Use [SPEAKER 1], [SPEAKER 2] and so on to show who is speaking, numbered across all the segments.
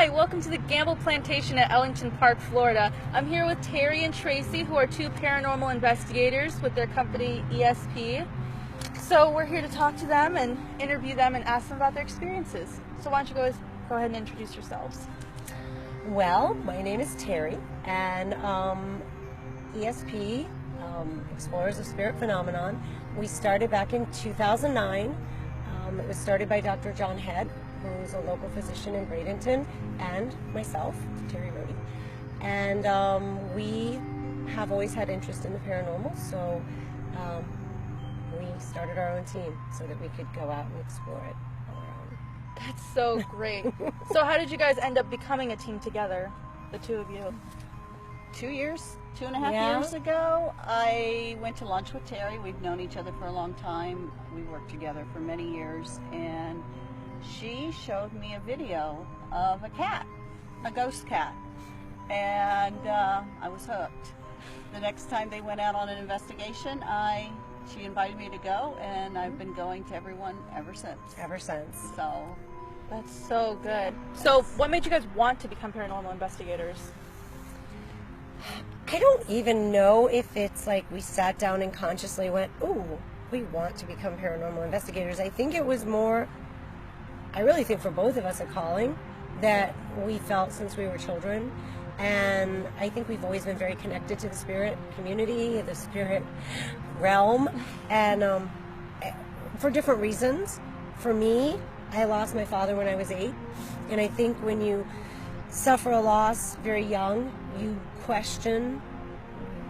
[SPEAKER 1] Hi, welcome to the Gamble Plantation at Ellington Park, Florida. I'm here with Terry and Tracy, who are two paranormal investigators with their company ESP. So we're here to talk to them and interview them and ask them about their experiences. So why don't you guys go ahead and introduce yourselves.
[SPEAKER 2] Well, my name is Terry, and ESP, Explorers of Spirit Phenomenon. We started back in 2009. It was started by Dr. John Head, who's a local physician in Bradenton, and myself, Terry Rohde. And we have always had interest in the paranormal, so we started our own team so that we could go out and explore it on our own.
[SPEAKER 1] That's so great. So how did you guys end up becoming a team together, the two of you?
[SPEAKER 3] 2 years, 2.5 years ago, I went to lunch with Terry. We've known each other for a long time. We worked together for many years, and she showed me a video of a cat, a ghost cat, and I was hooked. The next time they went out on an investigation, she invited me to go, and I've been going to everyone ever since. So
[SPEAKER 1] that's so good. So what made you guys want to become paranormal investigators?
[SPEAKER 2] I don't even know if it's like we sat down and consciously went, ooh, we want to become paranormal investigators. I think it was more, I really think for both of us, a calling that we felt since we were children. And I think we've always been very connected to the spirit community, the spirit realm, and for different reasons. For me, I lost my father when I was 8, and I think when you suffer a loss very young, you question,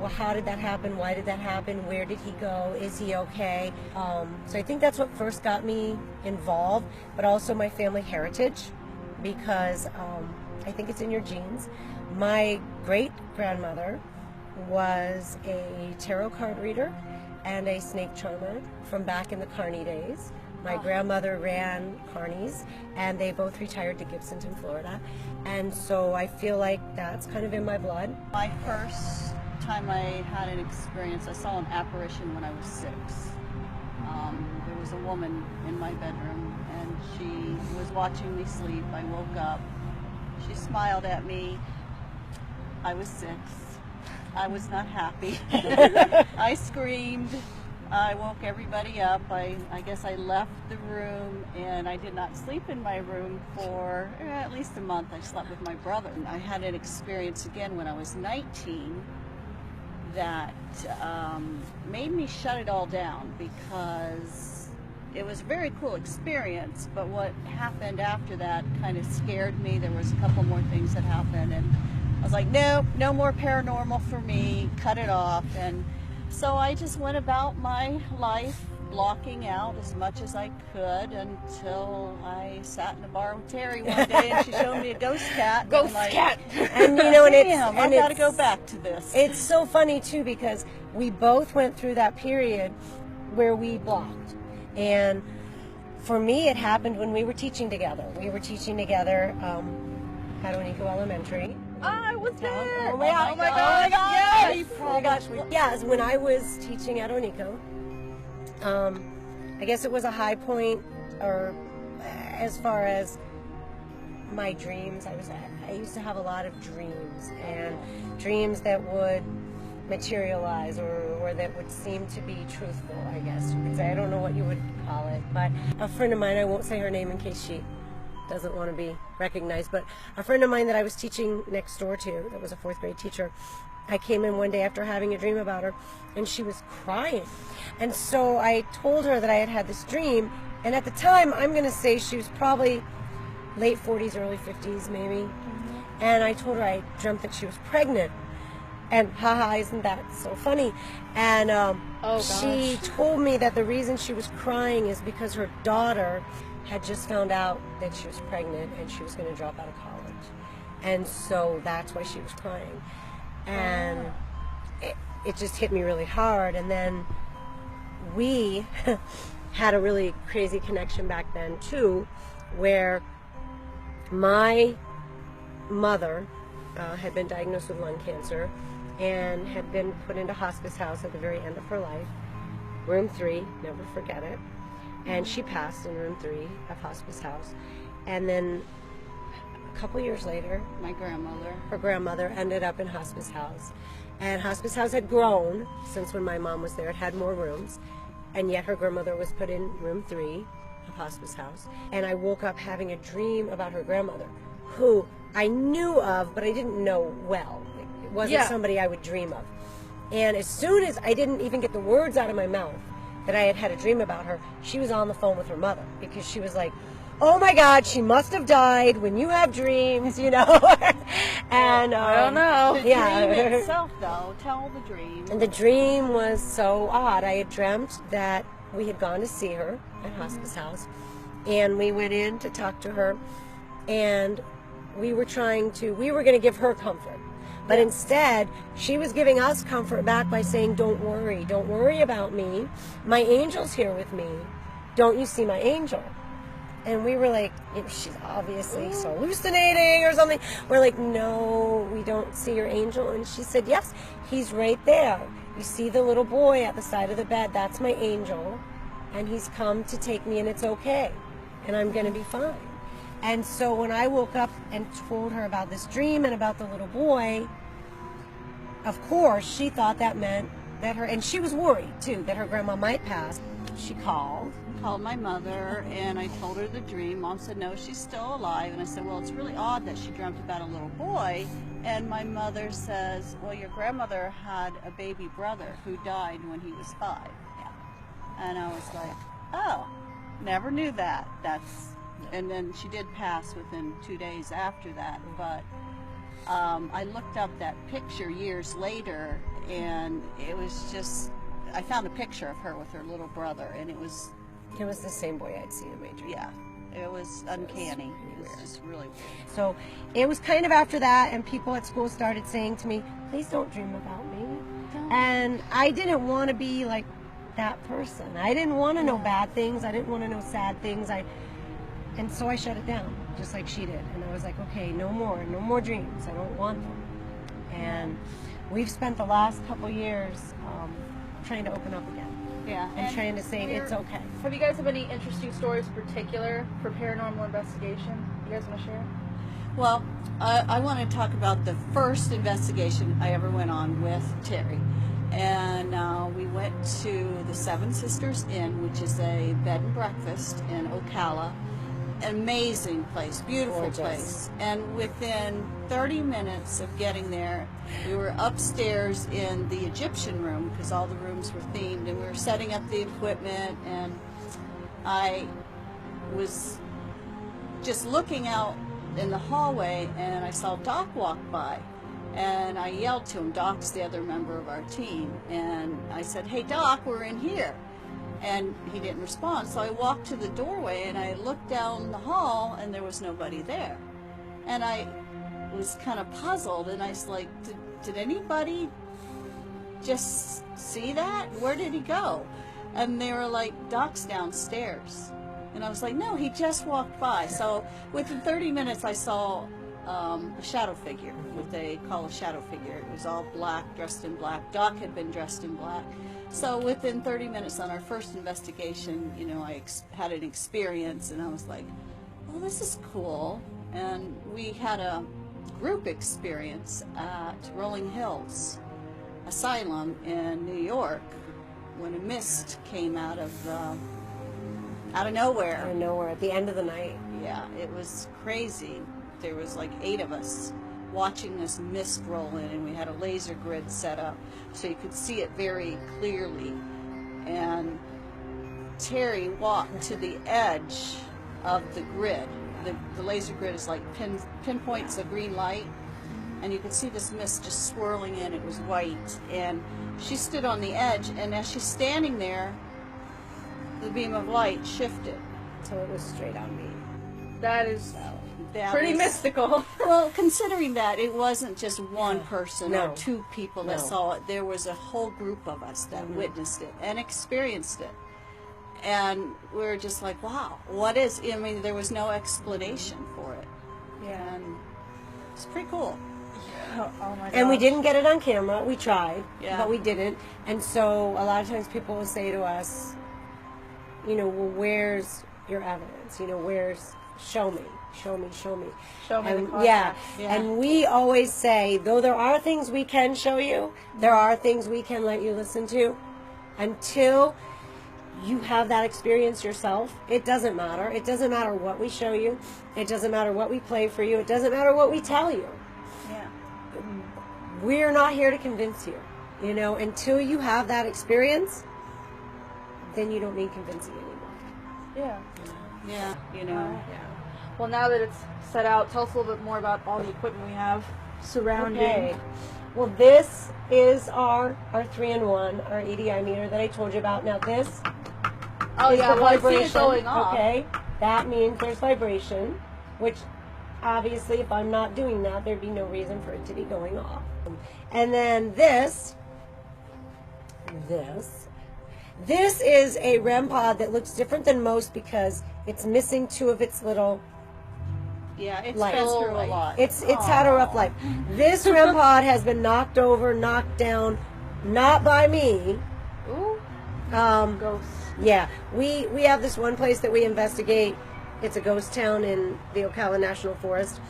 [SPEAKER 2] well, how did that happen? Why did that happen? Where did he go? Is he okay? So I think that's what first got me involved, but also my family heritage, because I think it's in your genes. My great-grandmother was a tarot card reader and a snake charmer from back in the Carney days. My grandmother ran Carney's, and they both retired to Gibsonton, Florida. And so I feel like that's kind of in my blood.
[SPEAKER 3] my first time I had an experience, I saw an apparition when I was 6. There was a woman in my bedroom, and she was watching me sleep. I woke up. She smiled at me. I was 6. I was not happy. I screamed. I woke everybody up. I guess I left the room, and I did not sleep in my room for at least a month. I slept with my brother. I had an experience again when I was 19 that made me shut it all down, because it was a very cool experience, but what happened after that kind of scared me. There was a couple more things that happened, and I was like, no more paranormal for me, cut it off. And so I just went about my life blocking out as much as I could until I sat in a bar with Terry one day, and she showed me a ghost cat.
[SPEAKER 1] Ghost cat!
[SPEAKER 2] And you know,
[SPEAKER 3] I got to go back to this.
[SPEAKER 2] It's so funny too, because we both went through that period where we blocked. And for me, it happened when we were teaching together. We were teaching together at Onico Elementary.
[SPEAKER 1] I was there!
[SPEAKER 2] Oh my God!
[SPEAKER 1] Oh my God! Yes!
[SPEAKER 2] Oh my gosh! Yes, when I was teaching at Onico, I guess it was a high point, or as far as my dreams. I used to have a lot of dreams, and dreams that would materialize or that would seem to be truthful, I guess you could say. I don't know what you would call it, but a friend of mine, I won't say her name in case she doesn't want to be recognized, but a friend of mine that I was teaching next door to, that was a 4th grade teacher, I came in one day after having a dream about her, and she was crying. And so I told her that I had had this dream, and at the time, I'm going to say she was probably late 40s, early 50s maybe, and I told her I dreamt that she was pregnant. And haha, isn't that so funny? And she told me that the reason she was crying is because her daughter had just found out that she was pregnant and she was going to drop out of college. And so that's why she was crying. And it just hit me really hard. And then we had a really crazy connection back then too, where my mother had been diagnosed with lung cancer and had been put into hospice house at the very end of her life. Room 3, never forget it. And she passed in room 3 of hospice house. And then couple years later,
[SPEAKER 3] My grandmother.
[SPEAKER 2] her grandmother ended up in hospice house. And hospice house had grown since when my mom was there. It had more rooms. And yet her grandmother was put in room 3 of hospice house. And I woke up having a dream about her grandmother, who I knew of, but I didn't know well. It wasn't somebody I would dream of. And as soon as I didn't even get the words out of my mouth that I had had a dream about her, she was on the phone with her mother, because she was like, oh my God, she must have died when you have dreams, you know. And
[SPEAKER 1] I don't know.
[SPEAKER 3] The dream itself, though, tell the dream.
[SPEAKER 2] And the dream was so odd. I had dreamt that we had gone to see her at hospice house, and we went in to talk to her, and we were going to give her comfort. But instead, she was giving us comfort back by saying, don't worry about me. My angel's here with me. Don't you see my angel? And we were like, she's obviously hallucinating or something. We're like, no, we don't see your angel. And she said, yes, he's right there. You see the little boy at the side of the bed? That's my angel. And he's come to take me, and it's okay. And I'm going to be fine. And so when I woke up and told her about this dream and about the little boy, of course, she thought that meant that and she was worried too, that her grandma might pass. She called
[SPEAKER 3] My mother, and I told her the dream. Mom said, no, she's still alive. And I said, well, it's really odd that she dreamt about a little boy. And my mother says, well, your grandmother had a baby brother who died when he was 5. Yeah. And I was like, oh, never knew that. And then she did pass within 2 days after that. But I looked up that picture years later, and it was just, I found a picture of her with her little brother, and it was
[SPEAKER 2] the same boy I'd seen in my dream.
[SPEAKER 3] Yeah, it was uncanny. It was just really weird.
[SPEAKER 2] So it was kind of after that, and people at school started saying to me, please don't dream about me.
[SPEAKER 3] Don't.
[SPEAKER 2] And I didn't want to be like that person. I didn't want to know bad things. I didn't want to know sad things. And so I shut it down, just like she did. And I was like, okay, no more dreams. I don't want them. And we've spent the last couple years trying to open up again.
[SPEAKER 3] Yeah.
[SPEAKER 2] And trying to say it's okay.
[SPEAKER 1] Have you guys have any interesting stories in particular for paranormal investigation you guys want to share?
[SPEAKER 3] Well, I want to talk about the first investigation I ever went on with Terry. And we went to the Seven Sisters Inn, which is a bed and breakfast in Ocala. Amazing place, beautiful
[SPEAKER 2] Gorgeous.
[SPEAKER 3] place. And within 30 minutes of getting there, we were upstairs in the Egyptian room, because all the rooms were themed, and we were setting up the equipment, and I was just looking out in the hallway, and I saw Doc walk by, and I yelled to him. Doc's the other member of our team, and I said, hey Doc, we're in here. And he didn't respond, so I walked to the doorway and I looked down the hall, and there was nobody there. And I was kind of puzzled, and I was like, did anybody just see that? Where did he go? And they were like, Doc's downstairs. And I was like, no, he just walked by. So within 30 minutes I saw a shadow figure, what they call a shadow figure. It was all black, dressed in black. Doc had been dressed in black. So within 30 minutes on our first investigation, you know, I had an experience, and I was like, oh, this is cool. And we had a group experience at Rolling Hills Asylum in New York when a mist came out of nowhere.
[SPEAKER 2] Out of nowhere, at the end of the night.
[SPEAKER 3] Yeah, it was crazy. There was like 8 of us watching this mist roll in, and we had a laser grid set up so you could see it very clearly. And Terry walked to the edge of the grid. The laser grid is like pinpoints a green light, and you could see this mist just swirling in. It was white, and she stood on the edge, and as she's standing there, the beam of light shifted.
[SPEAKER 2] So it was straight on me.
[SPEAKER 1] That is
[SPEAKER 3] That
[SPEAKER 1] pretty
[SPEAKER 3] was-
[SPEAKER 1] mystical.
[SPEAKER 3] Well, considering that it wasn't just one person
[SPEAKER 2] No.
[SPEAKER 3] or 2 people that
[SPEAKER 2] No.
[SPEAKER 3] saw it, there was a whole group of us that witnessed it and experienced it. And we were just like, wow, what is, I mean, there was no explanation for it.
[SPEAKER 1] Yeah.
[SPEAKER 3] And it's pretty cool.
[SPEAKER 1] Oh my god.
[SPEAKER 2] And we didn't get it on camera. We tried,
[SPEAKER 3] Yeah.
[SPEAKER 2] but we didn't. And so a lot of times people will say to us, you know, well, where's your evidence? You know, show me. show me, show me.
[SPEAKER 1] Show me the
[SPEAKER 2] And,
[SPEAKER 1] contacts.
[SPEAKER 3] Yeah.
[SPEAKER 2] And we always say, though there are things we can show you, there are things we can let you listen to. Until you have that experience yourself, it doesn't matter. It doesn't matter what we show you. It doesn't matter what we play for you. It doesn't matter what we tell you.
[SPEAKER 3] Yeah.
[SPEAKER 2] We're not here to convince you. You know, until you have that experience, then you don't need convincing anymore.
[SPEAKER 1] Yeah.
[SPEAKER 3] Yeah. You know.
[SPEAKER 2] Yeah.
[SPEAKER 1] Well, now that it's set out, tell us a little bit more about all the equipment we have surrounding.
[SPEAKER 2] Okay. Well, this is our 3-in-1, our EDI meter that I told you about. Now this
[SPEAKER 1] Oh
[SPEAKER 2] is
[SPEAKER 1] yeah,
[SPEAKER 2] the
[SPEAKER 1] well, I see
[SPEAKER 2] vibration.
[SPEAKER 1] it going off.
[SPEAKER 2] Okay, that means there's vibration, which obviously if I'm not doing that, there'd be no reason for it to be going off. And then this is a REM pod that looks different than most because it's missing 2 of its little.
[SPEAKER 3] Yeah. It's
[SPEAKER 2] Light.
[SPEAKER 3] been through a lot.
[SPEAKER 2] It's had a rough life. This REM pod has been knocked over, knocked down, not by me.
[SPEAKER 1] Ooh,
[SPEAKER 2] Um,
[SPEAKER 1] ghosts.
[SPEAKER 2] yeah, we have this one place that we investigate. It's a ghost town in the Ocala National Forest.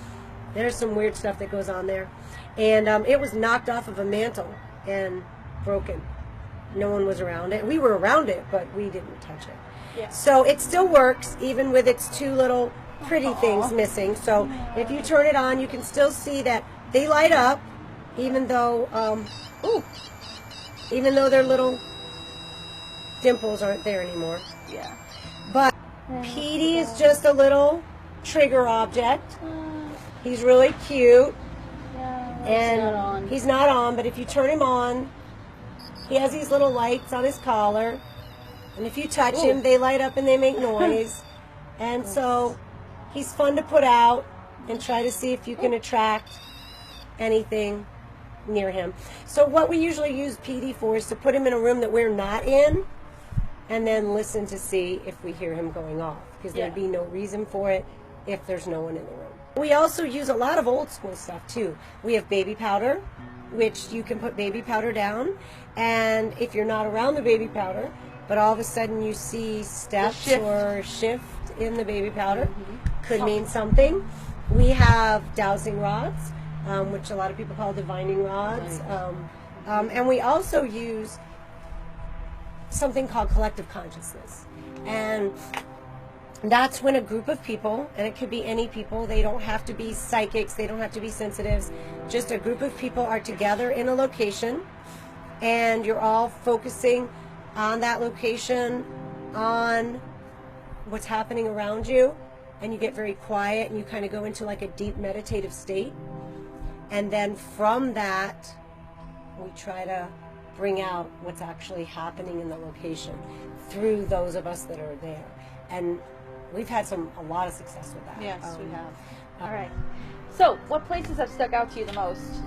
[SPEAKER 2] There's some weird stuff that goes on there, and it was knocked off of a mantle and broken. No one was around it. We were around it, but we didn't touch it.
[SPEAKER 1] Yeah.
[SPEAKER 2] So it still works, even with its 2 little pretty things missing. So if you turn it on, you can still see that they light up, even though their little dimples aren't there anymore.
[SPEAKER 1] Yeah.
[SPEAKER 2] But Petey is just a little trigger object. He's really cute, and
[SPEAKER 3] not on.
[SPEAKER 2] he's not on. But if you turn him on, he has these little lights on his collar, and if you touch him, they light up and they make noise. And so he's fun to put out and try to see if you can attract anything near him. So what we usually use PD for is to put him in a room that we're not in and then listen to see if we hear him going off, because there'd be no reason for it if there's no one in the room. We also use a lot of old school stuff too. We have baby powder, which you can put baby powder down, and if you're not around the baby powder, but all of a sudden you see steps or shift in the baby powder, could mean something. We have dowsing rods, which a lot of people call divining rods, and we also use something called collective consciousness, and that's when a group of people, and it could be any people, they don't have to be psychics, they don't have to be sensitives, just a group of people are together in a location, and you're all focusing on that location, on what's happening around you, and you get very quiet and you kind of go into like a deep meditative state, and then from that we try to bring out what's actually happening in the location through those of us that are there. And we've had a lot of success with that.
[SPEAKER 3] Yes, we have.
[SPEAKER 1] All right. So, what places have stuck out to you the most?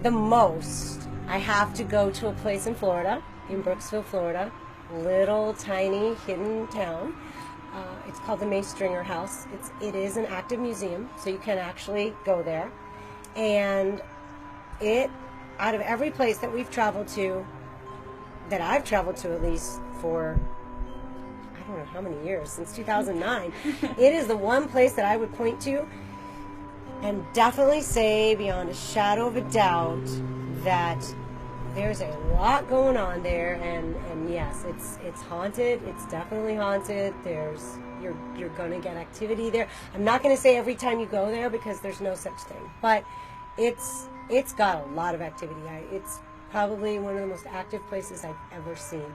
[SPEAKER 2] The most, I have to go to a place in Florida, in Brooksville, Florida, little tiny hidden town. It's called the May Stringer House. It is an active museum, so you can actually go there. And out of every place that we've traveled to, that I've traveled to at least for, I don't know how many years, since 2009, it is the one place that I would point to and definitely say beyond a shadow of a doubt that there's a lot going on there, and yes, it's haunted. It's definitely haunted. You're gonna get activity there. I'm not gonna say every time you go there because there's no such thing, but it's got a lot of activity. It's probably one of the most active places I've ever seen.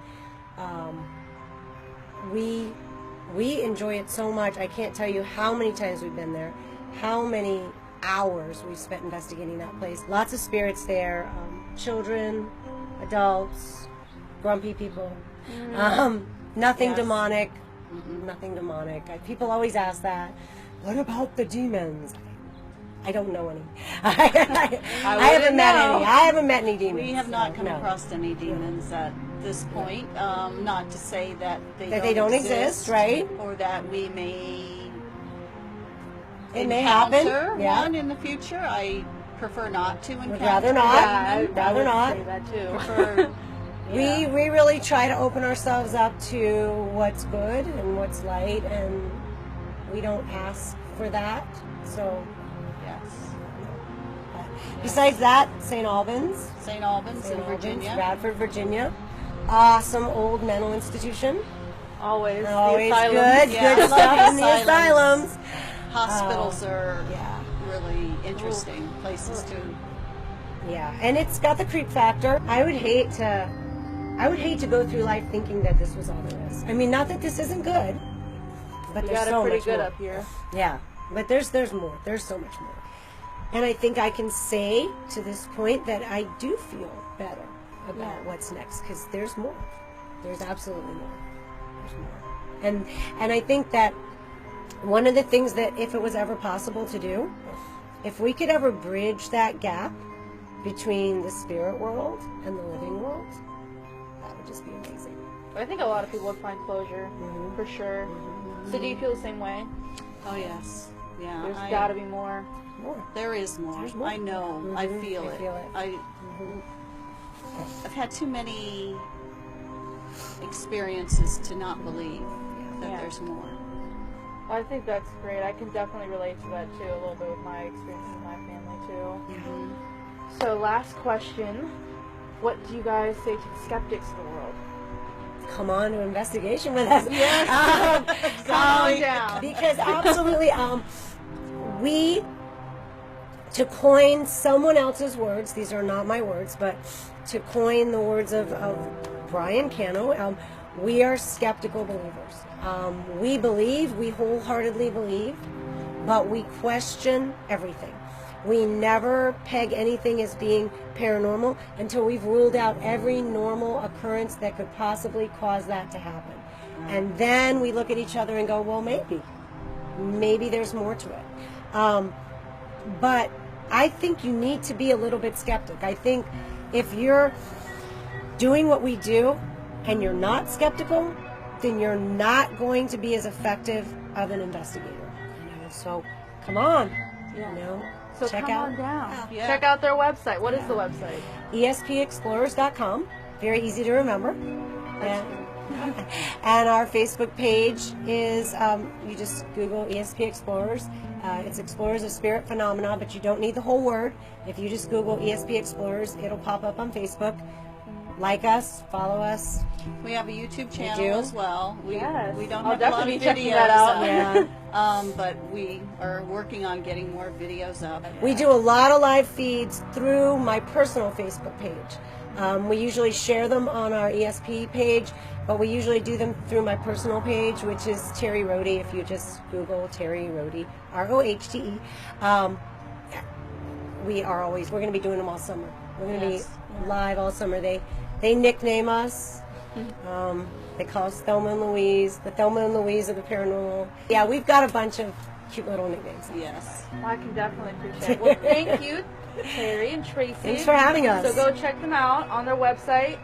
[SPEAKER 2] We enjoy it so much. I can't tell you how many times we've been there, how many hours we've spent investigating that place. Lots of spirits there, children, adults, grumpy people. Nothing demonic. Nothing demonic. People always ask that. What about the demons? I don't know any. I haven't met any. I haven't met any demons.
[SPEAKER 3] We have not come
[SPEAKER 2] no.
[SPEAKER 3] across any demons at this point. Not to say that
[SPEAKER 2] they don't exist, right?
[SPEAKER 3] Or that we may
[SPEAKER 2] It may happen. Yeah.
[SPEAKER 3] One in the future. I prefer not to encounter.
[SPEAKER 2] Would rather not.
[SPEAKER 1] I'd
[SPEAKER 2] rather not.
[SPEAKER 1] say that too.
[SPEAKER 3] Prefer,
[SPEAKER 2] We really try to open ourselves up to what's good and what's light, and We don't ask for that. So
[SPEAKER 3] Yes.
[SPEAKER 2] besides that, St. Albans.
[SPEAKER 3] St. Albans in Virginia.
[SPEAKER 2] Bradford, Virginia. Awesome old mental institution.
[SPEAKER 1] Always.
[SPEAKER 2] Always
[SPEAKER 1] the asylum.
[SPEAKER 2] good.
[SPEAKER 3] Yeah,
[SPEAKER 2] Good
[SPEAKER 3] I love
[SPEAKER 2] stuff in
[SPEAKER 3] the
[SPEAKER 2] the
[SPEAKER 3] asylums.
[SPEAKER 2] asylums.
[SPEAKER 3] Hospitals are
[SPEAKER 2] Yeah.
[SPEAKER 3] really interesting places to.
[SPEAKER 2] Yeah, and it's got the creep factor. I would hate to go through life thinking that this was all there is. I mean, not that this isn't good, but
[SPEAKER 1] We
[SPEAKER 2] there's
[SPEAKER 1] got it
[SPEAKER 2] so
[SPEAKER 1] pretty
[SPEAKER 2] much
[SPEAKER 1] good
[SPEAKER 2] more.
[SPEAKER 1] up here.
[SPEAKER 2] Yeah, but there's more. There's so much more. And I think I can say to this point that I do feel better about what's next because there's more. There's absolutely more. There's more. And I think that one of the things that if it was ever possible to do, if we could ever bridge that gap between the spirit world and the living world, that would just be amazing.
[SPEAKER 1] I think a lot of people would find closure, for sure. So do you feel the same way?
[SPEAKER 3] Oh yes, yeah.
[SPEAKER 1] There's got to be more.
[SPEAKER 2] More.
[SPEAKER 3] There is more.
[SPEAKER 2] There's more.
[SPEAKER 3] I know. I feel
[SPEAKER 2] I
[SPEAKER 3] it.
[SPEAKER 2] feel it.
[SPEAKER 3] I've had too many experiences to not believe that
[SPEAKER 1] Yeah.
[SPEAKER 3] there's more.
[SPEAKER 1] I think that's great. I can definitely relate to that too, a little bit with my experiences in my family too. So last question, what do you guys say to the skeptics of the world?
[SPEAKER 2] Come on to investigation with us.
[SPEAKER 1] Yes. Calm down.
[SPEAKER 2] Because absolutely, we, to coin someone else's words, these are not my words, but to coin the words of Brian Cano, we are skeptical believers. We wholeheartedly believe, but we question everything. We never peg anything as being paranormal until we've ruled out every normal occurrence that could possibly cause that to happen. And then we look at each other and go, well, maybe there's more to it. But I think you need to be a little bit skeptic. I think if you're doing what we do and you're not skeptical, then you're not going to be as effective of an investigator. So come on,
[SPEAKER 1] So
[SPEAKER 2] check
[SPEAKER 1] come
[SPEAKER 2] out
[SPEAKER 1] on down.
[SPEAKER 3] Yeah.
[SPEAKER 1] Check out their website. What is the website?
[SPEAKER 2] espexplorers.com. Very easy to remember. And our Facebook page is, you just Google ESP Explorers. It's Explorers of Spirit Phenomena, but you don't need the whole word. If you just Google ESP Explorers, it'll pop up on Facebook. Like us, follow us.
[SPEAKER 3] We have a YouTube channel
[SPEAKER 2] do?
[SPEAKER 3] as well. We
[SPEAKER 1] Yes.
[SPEAKER 3] we don't
[SPEAKER 1] I'll
[SPEAKER 3] have a lot
[SPEAKER 1] definitely
[SPEAKER 3] of
[SPEAKER 1] be checking
[SPEAKER 3] videos
[SPEAKER 1] that out.
[SPEAKER 2] Yeah.
[SPEAKER 3] but we are working on getting more videos up.
[SPEAKER 2] We do a lot of live feeds through my personal Facebook page. We usually share them on our ESP page, but we usually do them through my personal page, which is Terry Rohde. If you just Google Terry Rohde, ROHTE. We're going to be doing them all summer. We're going to
[SPEAKER 3] Yes.
[SPEAKER 2] be live all summer. They nickname us. They call us Thelma and Louise, the Thelma and Louise of the paranormal. Yeah, we've got a bunch of cute little nicknames.
[SPEAKER 3] Yes.
[SPEAKER 1] Well, I can definitely appreciate it. Well, thank you, Terry and Tracy.
[SPEAKER 2] Thanks for having us.
[SPEAKER 1] So go check them out on their website.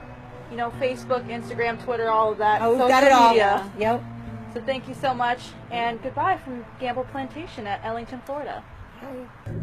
[SPEAKER 1] Facebook, Instagram, Twitter, all of that.
[SPEAKER 2] Oh, we've
[SPEAKER 1] social
[SPEAKER 2] got it all.
[SPEAKER 1] media.
[SPEAKER 2] Yep.
[SPEAKER 1] So thank you so much, and goodbye from Gamble Plantation at Ellington, Florida.
[SPEAKER 2] Bye.